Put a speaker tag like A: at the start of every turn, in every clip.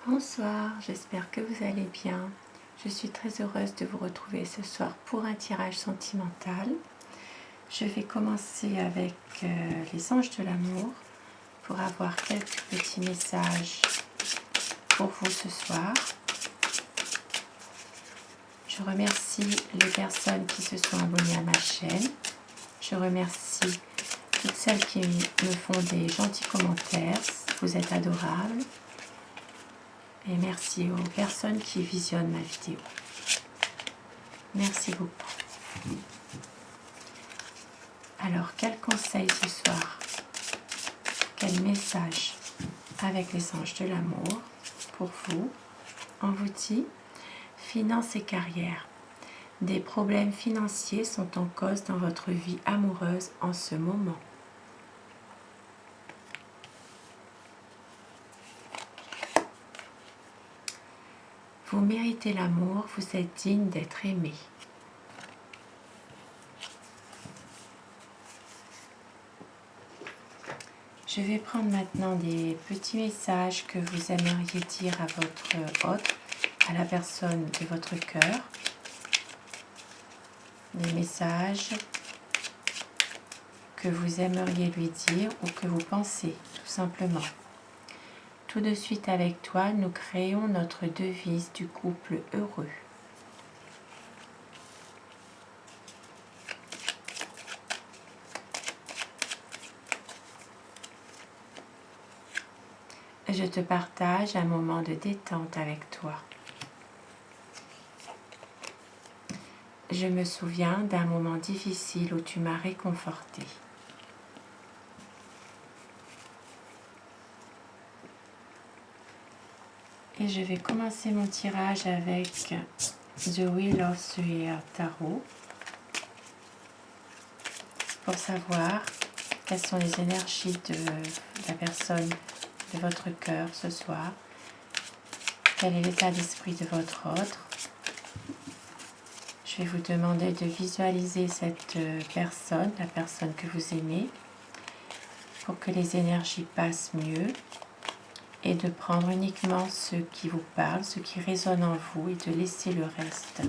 A: Bonsoir, j'espère que vous allez bien. Je suis très heureuse de vous retrouver ce soir pour un tirage sentimental. Je vais commencer avec les anges de l'amour pour avoir quelques petits messages pour vous ce soir. Je remercie les personnes qui se sont abonnées à ma chaîne. Je remercie toutes celles qui me font des gentils commentaires. Vous êtes adorables. Et merci aux personnes qui visionnent ma vidéo. Merci beaucoup. Alors, quel conseil ce soir? Quel message avec les anges de l'amour pour vous? On vous dit, finances et carrière. Des problèmes financiers sont en cause dans votre vie amoureuse en ce moment. Vous méritez l'amour, vous êtes digne d'être aimé. Je vais prendre maintenant des petits messages que vous aimeriez dire à votre hôte, à la personne de votre cœur. Des messages que vous aimeriez lui dire ou que vous pensez, tout simplement. Tout de suite avec toi, nous créons notre devise du couple heureux. Je te partage un moment de détente avec toi. Je me souviens d'un moment difficile où tu m'as réconforté. Et je vais commencer mon tirage avec The Wheel of the Year Tarot pour savoir quelles sont les énergies de la personne de votre cœur ce soir. Quel est l'état d'esprit de votre autre? Je vais vous demander de visualiser cette personne, la personne que vous aimez, pour que les énergies passent mieux et de prendre uniquement ce qui vous parle, ce qui résonne en vous et de laisser le reste.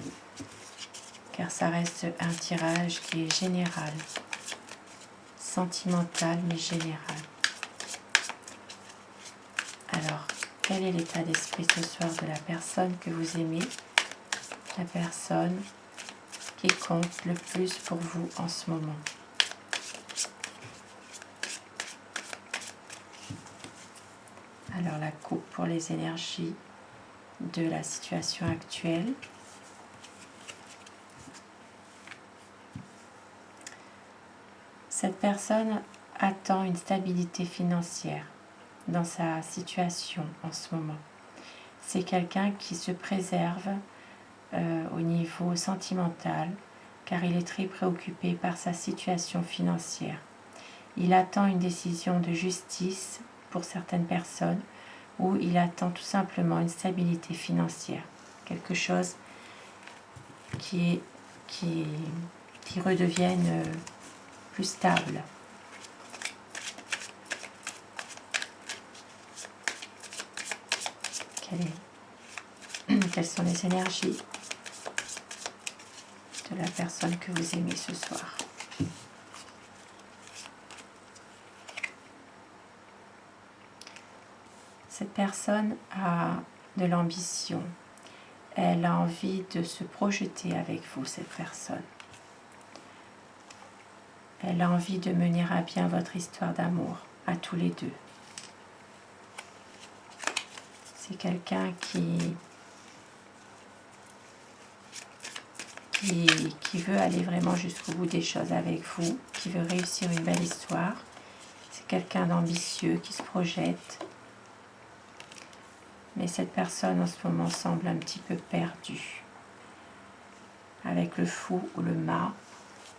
A: Car ça reste un tirage qui est général, sentimental mais général. Alors, quel est l'état d'esprit ce soir de la personne que vous aimez, la personne qui compte le plus pour vous en ce moment? Alors la coupe pour les énergies de la situation actuelle. Cette personne attend une stabilité financière dans sa situation en ce moment. C'est quelqu'un qui se préserve au niveau sentimental car il est très préoccupé par sa situation financière. Il attend une décision de justice pour certaines personnes ou il attend tout simplement une stabilité financière, quelque chose qui redevienne plus stable. Quelles sont les énergies de la personne que vous aimez ce soir? Cette personne a de l'ambition. Elle a envie de se projeter avec vous, cette personne. Elle a envie de mener à bien votre histoire d'amour, à tous les deux. C'est quelqu'un qui veut aller vraiment jusqu'au bout des choses avec vous, qui veut réussir une belle histoire. C'est quelqu'un d'ambitieux qui se projette. Mais cette personne en ce moment semble un petit peu perdue. Avec le fou ou le mât,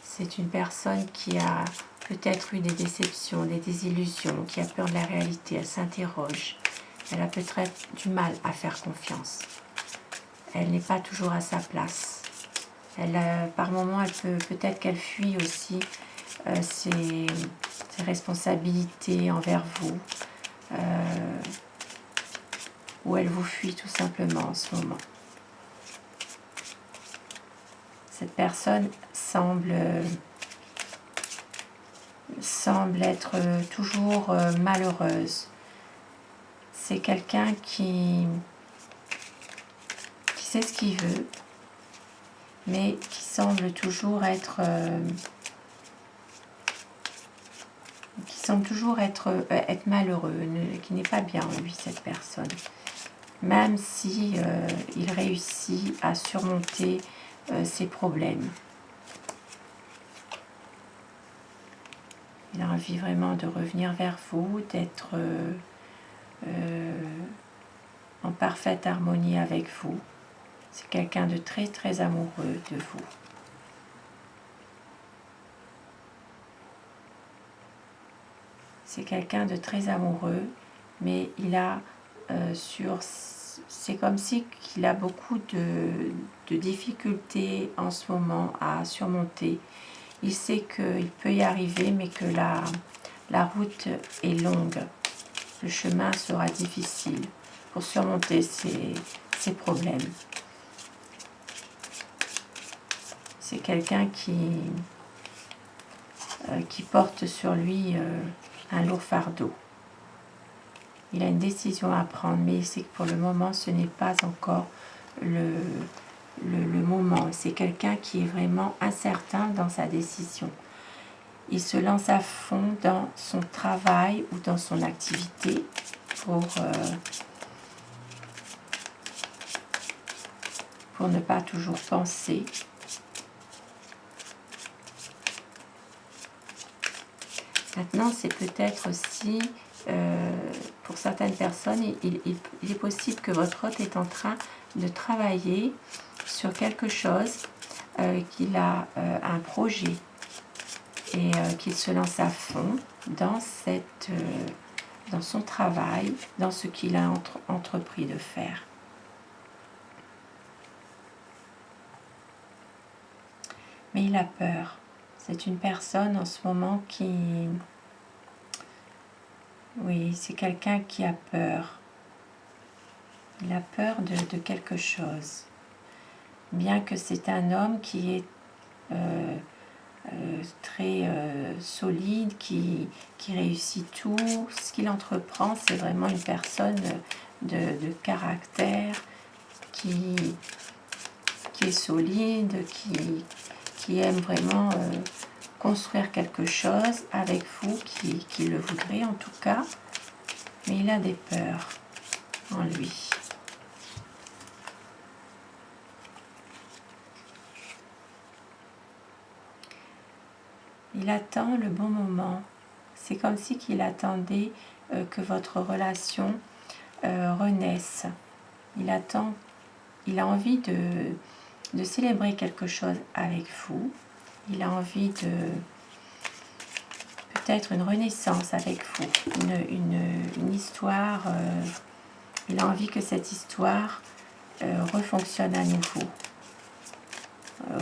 A: c'est une personne qui a peut-être eu des déceptions, des désillusions, qui a peur de la réalité, elle s'interroge. Elle a peut-être du mal à faire confiance. Elle n'est pas toujours à sa place. Par moments, peut-être qu'elle fuit aussi ses responsabilités envers vous. ou elle vous fuit tout simplement en ce moment. Cette personne semble être toujours malheureuse. C'est quelqu'un qui sait ce qu'il veut, mais qui semble toujours être malheureux, qui n'est pas bien lui, cette personne. Même si il réussit à surmonter ses problèmes. Il a envie vraiment de revenir vers vous, d'être en parfaite harmonie avec vous. C'est quelqu'un de très très amoureux de vous. C'est quelqu'un de très amoureux, mais il a c'est comme si qu'il a beaucoup de difficultés en ce moment à surmonter. Il sait qu'il peut y arriver, mais que la route est longue. Le chemin sera difficile pour surmonter ces problèmes. C'est quelqu'un qui porte sur lui un lourd fardeau. Il a une décision à prendre, mais il sait que pour le moment, ce n'est pas encore le moment. C'est quelqu'un qui est vraiment incertain dans sa décision. Il se lance à fond dans son travail ou dans son activité pour ne pas toujours penser. Maintenant, c'est peut-être aussi, pour certaines personnes, il est possible que votre hôte est en train de travailler sur quelque chose, qu'il a un projet et qu'il se lance à fond dans son travail, dans ce qu'il a entrepris de faire. Mais il a peur. C'est une personne en ce moment oui, c'est quelqu'un qui a peur. Il a peur de quelque chose. Bien que c'est un homme qui est très solide, qui réussit tout. Ce qu'il entreprend, c'est vraiment une personne de caractère qui est solide, qui aime vraiment construire quelque chose avec vous, qui le voudrait en tout cas, mais il a des peurs en lui. Il attend le bon moment. C'est comme si qu'il attendait que votre relation renaisse. Il a envie de célébrer quelque chose avec vous. Il a envie de peut-être une renaissance avec vous, une histoire. Il a envie que cette histoire refonctionne à nouveau,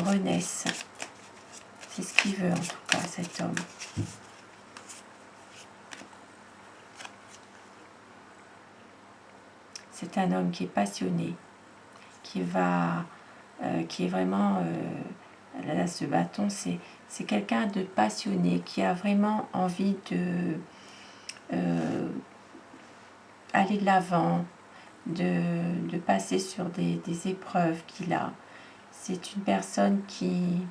A: renaisse. C'est ce qu'il veut en tout cas, cet homme. C'est un homme qui est passionné, qui est vraiment, là ce bâton, c'est quelqu'un de passionné, qui a vraiment envie aller de l'avant, de passer sur des épreuves qu'il a. C'est une personne qui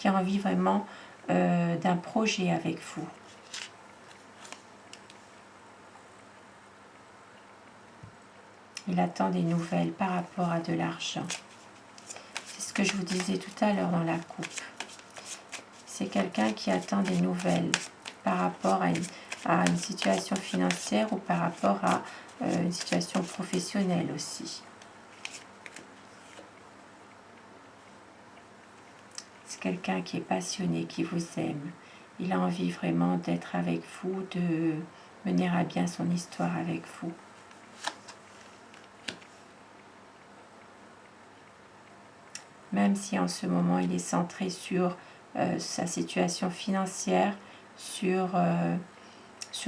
A: a envie vraiment d'un projet avec vous. Il attend des nouvelles par rapport à de l'argent. C'est ce que je vous disais tout à l'heure dans la coupe. C'est quelqu'un qui attend des nouvelles par rapport à une situation financière ou par rapport à une situation professionnelle aussi. C'est quelqu'un qui est passionné, qui vous aime. Il a envie vraiment d'être avec vous, de mener à bien son histoire avec vous. Même si en ce moment il est centré sur sa situation financière, sur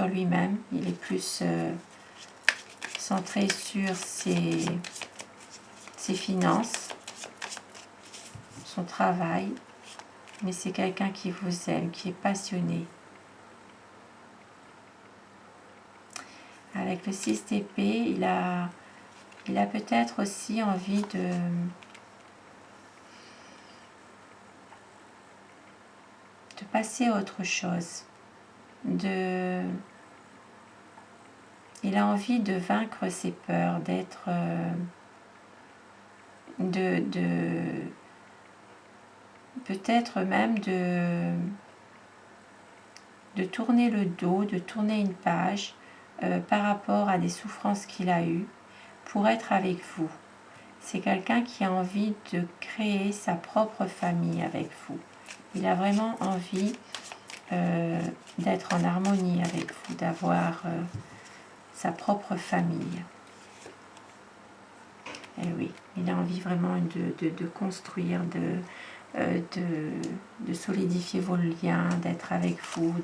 A: lui-même, il est plus centré sur ses finances, son travail, mais c'est quelqu'un qui vous aime, qui est passionné. Avec le 6 d'épée, il a peut-être aussi envie de passer à autre chose. Il a envie de vaincre ses peurs, d'être... peut-être même de tourner le dos, de tourner une page par rapport à des souffrances qu'il a eues pour être avec vous. C'est quelqu'un qui a envie de créer sa propre famille avec vous. Il a vraiment envie d'être en harmonie avec vous, d'avoir sa propre famille. Et oui, il a envie vraiment de construire, de solidifier vos liens, d'être avec vous,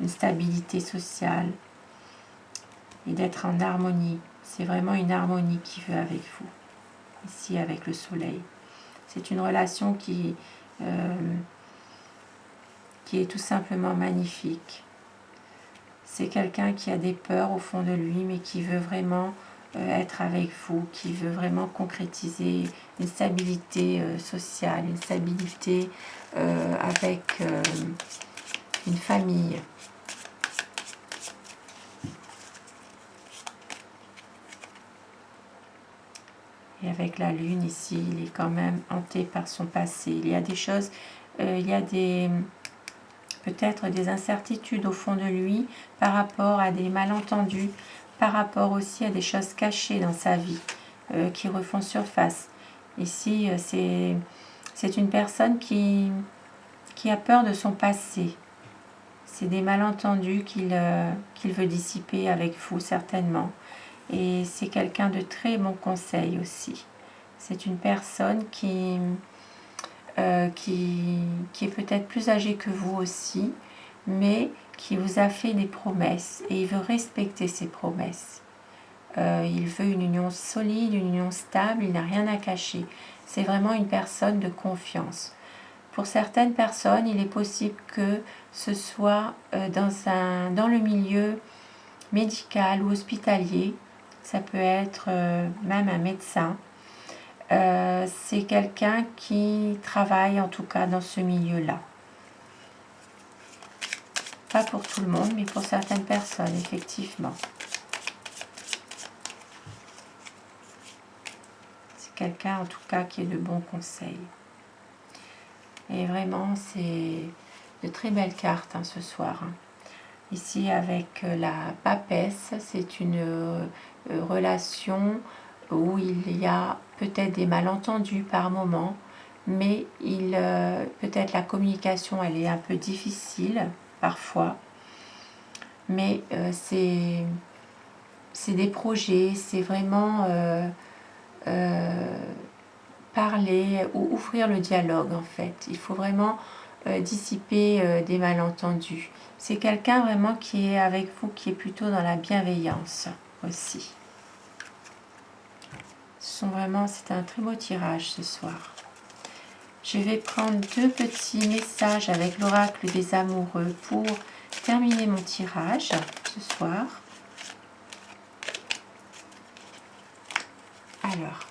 A: une stabilité sociale et d'être en harmonie. C'est vraiment une harmonie qu'il veut avec vous, ici avec le soleil. C'est une relation qui est tout simplement magnifique. C'est quelqu'un qui a des peurs au fond de lui, mais qui veut vraiment être avec vous, qui veut vraiment concrétiser une stabilité sociale, une stabilité avec une famille. Et avec la lune ici, il est quand même hanté par son passé. Il y a des choses, il y a peut-être des incertitudes au fond de lui par rapport à des malentendus, par rapport aussi à des choses cachées dans sa vie qui refont surface. Ici, c'est une personne qui a peur de son passé. C'est des malentendus qu'il veut dissiper avec vous certainement. Et c'est quelqu'un de très bon conseil aussi. C'est une personne qui est peut-être plus âgé que vous aussi, mais qui vous a fait des promesses et il veut respecter ses promesses. Il veut une union solide, une union stable, il n'a rien à cacher. C'est vraiment une personne de confiance. Pour certaines personnes, il est possible que ce soit dans le milieu médical ou hospitalier. Ça peut être même un médecin. C'est quelqu'un qui travaille en tout cas dans ce milieu-là. Pas pour tout le monde, mais pour certaines personnes, effectivement. C'est quelqu'un en tout cas qui est de bons conseils. Et vraiment, c'est de très belles cartes ce soir. Ici, avec la papesse, c'est une relation où il y a peut-être des malentendus par moment, mais peut-être la communication elle est un peu difficile parfois, mais c'est des projets, c'est vraiment parler ou ouvrir le dialogue en fait. Il faut vraiment dissiper des malentendus. C'est quelqu'un vraiment qui est avec vous, qui est plutôt dans la bienveillance aussi. C'est un très beau tirage ce soir. Je vais prendre 2 petits messages avec l'oracle des amoureux pour terminer mon tirage ce soir. Alors,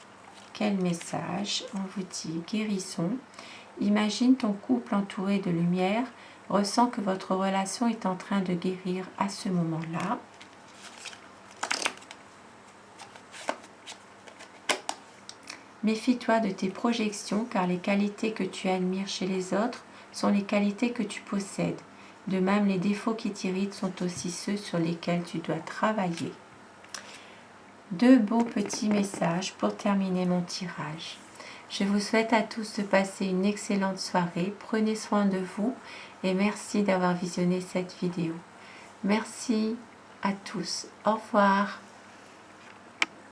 A: quel message on vous dit? Guérison. Imagine ton couple entouré de lumière. Ressens que votre relation est en train de guérir à ce moment-là. Méfie-toi de tes projections car les qualités que tu admires chez les autres sont les qualités que tu possèdes. De même, les défauts qui t'irritent sont aussi ceux sur lesquels tu dois travailler. 2 beaux petits messages pour terminer mon tirage. Je vous souhaite à tous de passer une excellente soirée. Prenez soin de vous et merci d'avoir visionné cette vidéo. Merci à tous. Au revoir.